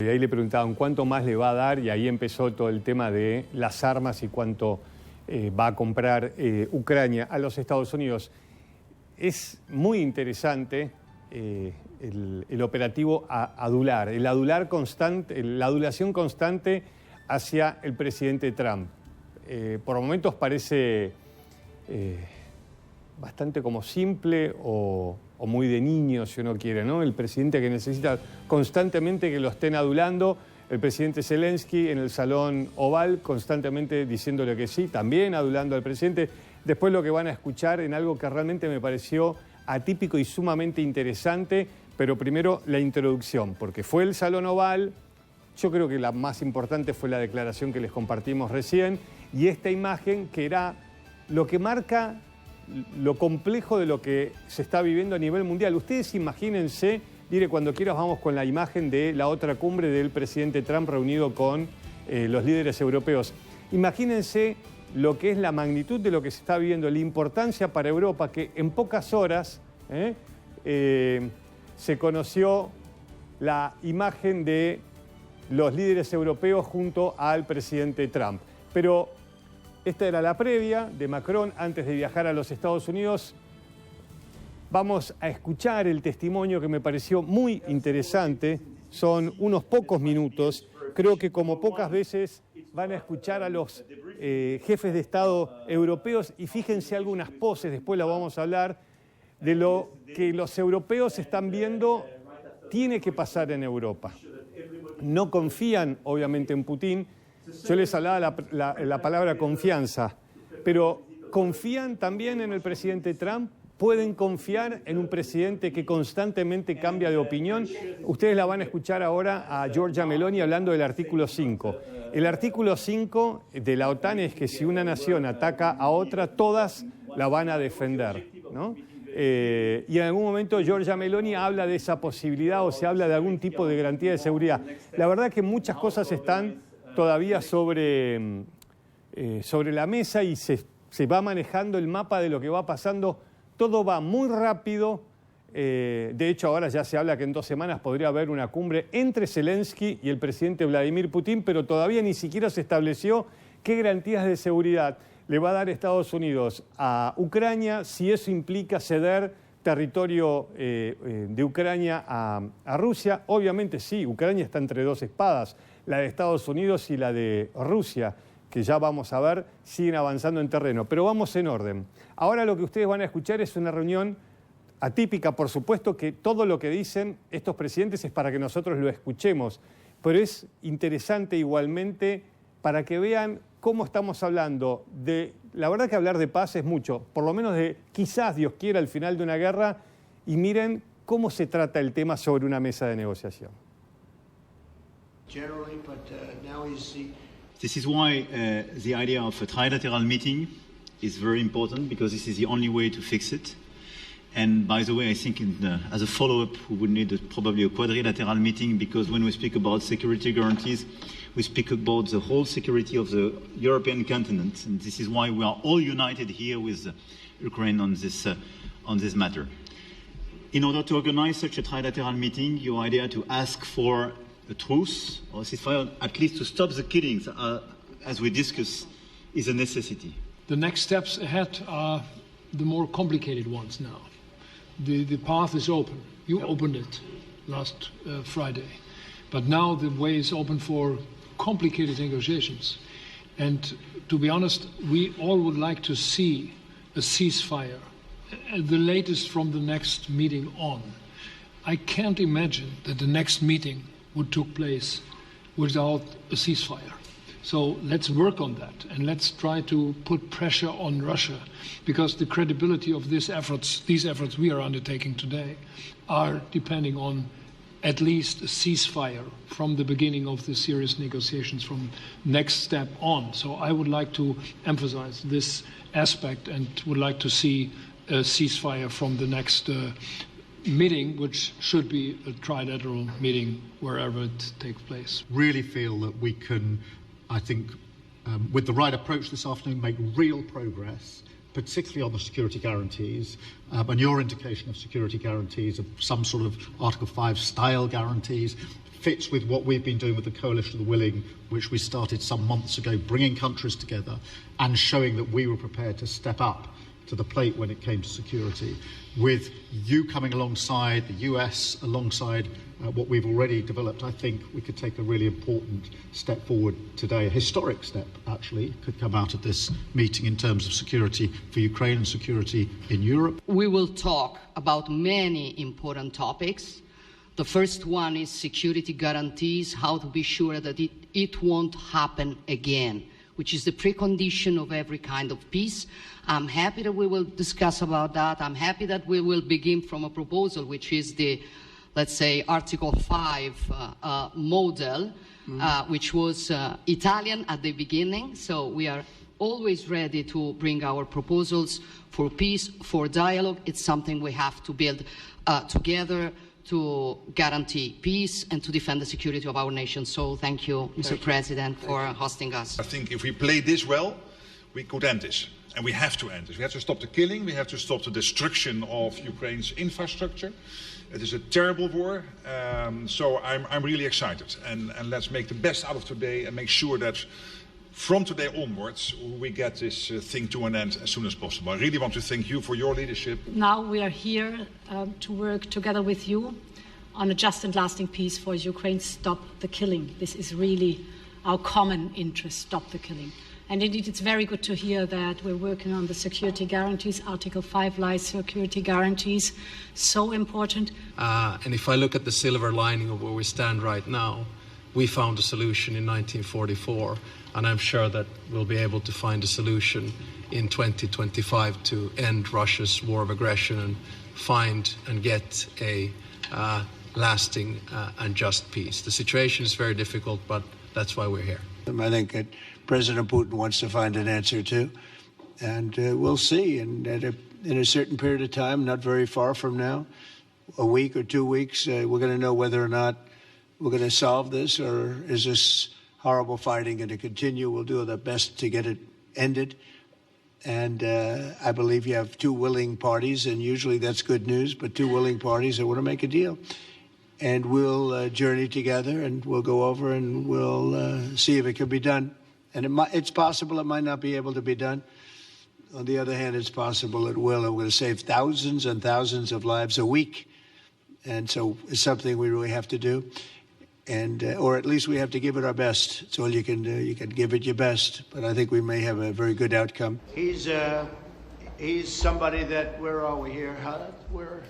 y ahí le preguntaban cuánto más le va a dar, y ahí empezó todo el tema de las armas y cuánto va a comprar Ucrania a los Estados Unidos. Es muy interesante el operativo adular, la adulación constante hacia el presidente Trump. Por momentos parece bastante como simple o muy de niño, si uno quiere, ¿no? El presidente que necesita constantemente que lo estén adulando, el presidente Zelensky en el Salón Oval constantemente diciéndole que sí, también adulando al presidente. Después lo que van a escuchar en algo que realmente me pareció atípico y sumamente interesante, pero primero la introducción, porque fue el Salón Oval. Yo creo que la más importante fue la declaración que les compartimos recién, y esta imagen que era lo que marca lo complejo de lo que se está viviendo a nivel mundial. Ustedes imagínense, mire, cuando quieras vamos con la imagen de la otra cumbre del presidente Trump reunido con los líderes europeos. Imagínense lo que es la magnitud de lo que se está viviendo, la importancia para Europa, que en pocas horas se conoció la imagen de los líderes europeos junto al presidente Trump. Pero esta era la previa de Macron antes de viajar a los Estados Unidos. Vamos a escuchar el testimonio que me pareció muy interesante. Son unos pocos minutos. Creo que como pocas veces van a escuchar a los jefes de Estado europeos, y fíjense algunas poses, después la vamos a hablar, de lo que los europeos están viendo tiene que pasar en Europa. No confían, obviamente, en Putin. Yo les hablaba la palabra confianza, pero confían también en el presidente Trump. Pueden confiar en un presidente que constantemente cambia de opinión. Ustedes la van a escuchar ahora a Giorgia Meloni hablando del artículo 5. El artículo 5 de la OTAN es que si una nación ataca a otra, todas la van a defender, ¿no? Y en algún momento Giorgia Meloni habla de esa posibilidad, o se habla de algún tipo de garantía de seguridad. La verdad que muchas cosas están todavía sobre la mesa, y se va manejando el mapa de lo que va pasando. Todo va muy rápido. De hecho, ahora ya se habla que en 2 semanas podría haber una cumbre entre Zelensky y el presidente Vladimir Putin, pero todavía ni siquiera se estableció qué garantías de seguridad le va a dar Estados Unidos a Ucrania, si eso implica ceder territorio de Ucrania a Rusia. Obviamente sí, Ucrania está entre dos espadas, la de Estados Unidos y la de Rusia, que ya vamos a ver, siguen avanzando en terreno. Pero vamos en orden. Ahora lo que ustedes van a escuchar es una reunión atípica, por supuesto que todo lo que dicen estos presidentes es para que nosotros lo escuchemos, pero es interesante igualmente para que vean cómo estamos hablando de... La verdad que hablar de paz es mucho, por lo menos de quizás, Dios quiera, al final de una guerra, y miren cómo se trata el tema sobre una mesa de negociación. This is why the idea of a trilateral meeting is very important, because this is the only way to fix it. And by the way, I think as a follow-up, we would need probably a quadrilateral meeting, because when we speak about security guarantees, we speak about the whole security of the European continent. And this is why we are all united here with Ukraine on this matter. In order to organize such a trilateral meeting, your idea to ask for a truce or ceasefire, at least to stop the killings, as we discuss, is a necessity. The next steps ahead are the more complicated ones now. The path is open. You opened it last Friday. But now the way is open for complicated negotiations. And to be honest, we all would like to see a ceasefire, the latest from the next meeting on. I can't imagine that the next meeting would take place without a ceasefire. So let's work on that, and let's try to put pressure on Russia, because the credibility of these efforts we are undertaking today are depending on at least a ceasefire from the beginning of the serious negotiations from next step on. So I would like to emphasize this aspect and would like to see a ceasefire from the next meeting, which should be a trilateral meeting wherever it takes place. Really feel that we can, I think, with the right approach this afternoon, make real progress, particularly on the security guarantees, and your indication of security guarantees, of some sort of Article 5 style guarantees, fits with what we've been doing with the Coalition of the Willing, which we started some months ago, bringing countries together and showing that we were prepared to step up to the plate when it came to security. With you coming alongside, the US alongside what we've already developed, I think we could take a really important step forward today. A historic step, actually, could come out of this meeting in terms of security for Ukraine and security in Europe. We will talk about many important topics. The first one is security guarantees, how to be sure that it won't happen again, which is the precondition of every kind of peace. I'm happy that we will discuss about that. I'm happy that we will begin from a proposal, which is the, let's say, Article 5 model, which was Italian at the beginning. So we are always ready to bring our proposals for peace, for dialogue. It's something we have to build together to guarantee peace and to defend the security of our nation. So thank you, Mr. President, for hosting us. I think if we play this well, we could end this. And we have to end this. We have to stop the killing. We have to stop the destruction of Ukraine's infrastructure. It is a terrible war. So I'm really excited. And let's make the best out of today and make sure that from today onwards, we get this thing to an end as soon as possible. I really want to thank you for your leadership. Now we are here to work together with you on a just and lasting peace for Ukraine. Stop the killing. This is really our common interest, stop the killing. And indeed, it's very good to hear that we're working on the security guarantees. Article 5 lies security guarantees, so important. And if I look at the silver lining of where we stand right now, we found a solution in 1944, and I'm sure that we'll be able to find a solution in 2025 to end Russia's war of aggression and find and get a lasting and just peace. The situation is very difficult, but that's why we're here. I think that President Putin wants to find an answer too, and we'll see. And in a certain period of time, not very far from now, a week or 2 weeks, we're going to know whether or not we're going to solve this, or is this horrible fighting going to continue? We'll do our best to get it ended. And I believe you have two willing parties, and usually that's good news, but two willing parties that want to make a deal. And we'll journey together, and we'll go over and we'll see if it can be done. And it's possible it might not be able to be done. On the other hand, it's possible it will. It will save thousands and thousands of lives a week. And so it's something we really have to do. And or at least we have to give it our best. It's all you can do. You can give it your best. But I think we may have a very good outcome. He's somebody that, where are we here? We're